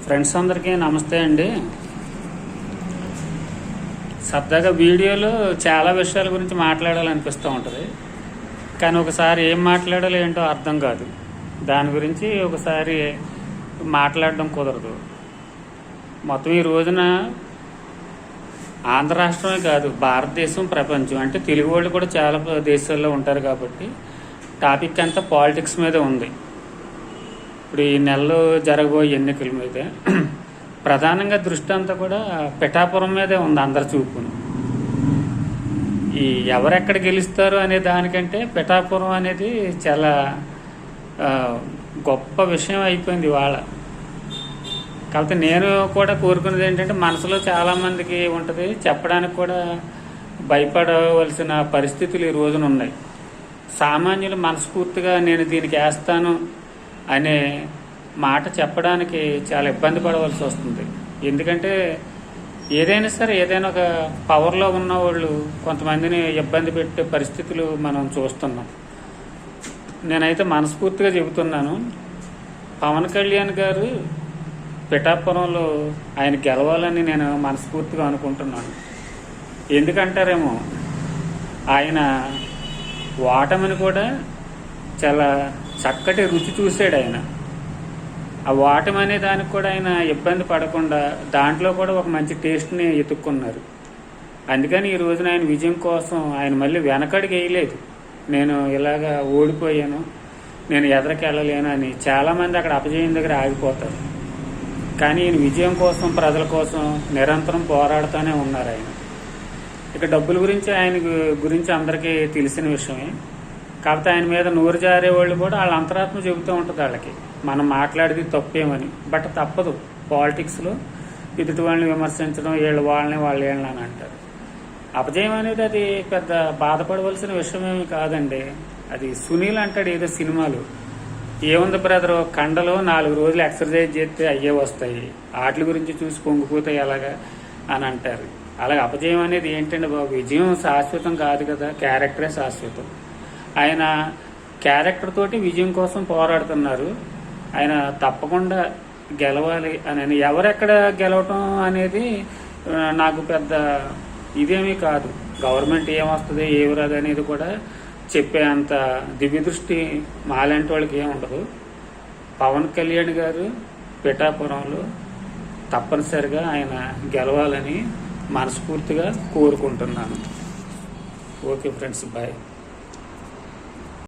Friends అందరికీ నమస్తే అండి. సరదాగా వీడియోలో చాలా విషయాల గురించి మాట్లాడాలనిపిస్తూ ఉంటుంది, కానీ ఒకసారి ఏం మాట్లాడాలో ఏంటో అర్థం కాదు. దాని గురించి ఒకసారి మాట్లాడడం కుదరదు. మొత్తం ఈ రోజున ఆంధ్ర రాష్ట్రమే కాదు, భారతదేశం, ప్రపంచం అంటే తెలుగు వాళ్ళు కూడా చాలా దేశాల్లో ఉంటారు కాబట్టి టాపిక్ అంతా పాలిటిక్స్ మీదే ఉంది. ఇప్పుడు ఈ నెలలో జరగబోయే ఎన్నికల మీద ప్రధానంగా దృష్టి అంతా కూడా పిఠాపురం మీదే ఉంది అందరి చూపును. ఈ ఎవరెక్కడ గెలుస్తారు అనే దానికంటే పిఠాపురం అనేది చాలా గొప్ప విషయం అయిపోయింది ఇవాళ. కాకపోతే నేను కూడా కోరుకునేది ఏంటంటే, మనసులో చాలామందికి ఉంటుంది, చెప్పడానికి కూడా భయపడవలసిన పరిస్థితులు ఈ రోజున ఉన్నాయి. సామాన్యులు మనస్ఫూర్తిగా నేను దీనికి వేస్తాను అనే మాట చెప్పడానికి చాలా ఇబ్బంది పడవలసి వస్తుంది. ఎందుకంటే ఏదైనా సరే, ఏదైనా ఒక పవర్లో ఉన్న వాళ్ళు కొంతమందిని ఇబ్బంది పెట్టే పరిస్థితులు మనం చూస్తున్నాం. నేనైతే మనస్ఫూర్తిగా చెబుతున్నాను, పవన్ కళ్యాణ్ గారు పిఠాపురంలో ఆయన గెలవాలని నేను మనస్ఫూర్తిగా అనుకుంటున్నాను. ఎందుకంటారేమో, ఆయన ఓటమిని కూడా చాలా చక్కటి రుచి చూశాడు. ఆయన ఆ ఓటమి అనే దానికి కూడా ఆయన ఇబ్బంది పడకుండా దాంట్లో కూడా ఒక మంచి టేస్ట్ని ఎత్తుక్కున్నారు. అందుకని ఈ రోజున ఆయన విజయం కోసం ఆయన మళ్ళీ వెనకడికి వేయలేదు. నేను ఇలాగా ఓడిపోయాను, నేను ఎదరికి వెళ్ళలేను అని చాలామంది అక్కడ అపజయం దగ్గర ఆగిపోతారు. కానీ ఈయన విజయం కోసం, ప్రజల కోసం నిరంతరం పోరాడుతూనే ఉన్నారు. ఆయన ఇక డబ్బుల గురించి, ఆయన గురించి అందరికీ తెలిసిన విషయమే. కాకపోతే ఆయన మీద నోరు జారే వాళ్ళు కూడా వాళ్ళ అంతరాత్మ చెబుతూ ఉంటుంది వాళ్ళకి, మనం మాట్లాడేది తప్పేమని. బట్ తప్పదు, పాలిటిక్స్లో ఎదుటి వాళ్ళని విమర్శించడం, వాళ్ళని అని అంటారు. అపజయం అనేది అది పెద్ద బాధపడవలసిన విషయమేమి కాదండి. అది సునీల్ అంటాడు ఏదో సినిమాలు, ఏముంది బ్రదర్, కండలో 4 రోజులు ఎక్సర్సైజ్ చేస్తే అయ్యే వస్తాయి, వాటి గురించి చూసి పొంగిపోతాయి ఎలాగా అని అంటారు. అలాగే అపజయం అనేది ఏంటండి బాబు, విజయం శాశ్వతం కాదు కదా, క్యారెక్టరే శాశ్వతం. ఆయన క్యారెక్టర్ తోటి విజయం కోసం పోరాడుతున్నారు. ఆయన తప్పకుండా గెలవాలి అని, ఎవరెక్కడ గెలవటం అనేది నాకు పెద్ద ఇదేమీ కాదు. గవర్నమెంట్ ఏమొస్తుంది ఏమిరాదు అనేది కూడా చెప్పే అంత దివ్య దృష్టి మాలాంటి వాళ్ళకి ఏముండదు. పవన్ కళ్యాణ్ గారు పిఠాపురంలో తప్పనిసరిగా ఆయన గెలవాలని మనస్ఫూర్తిగా కోరుకుంటున్నాను. Okay friends, bye.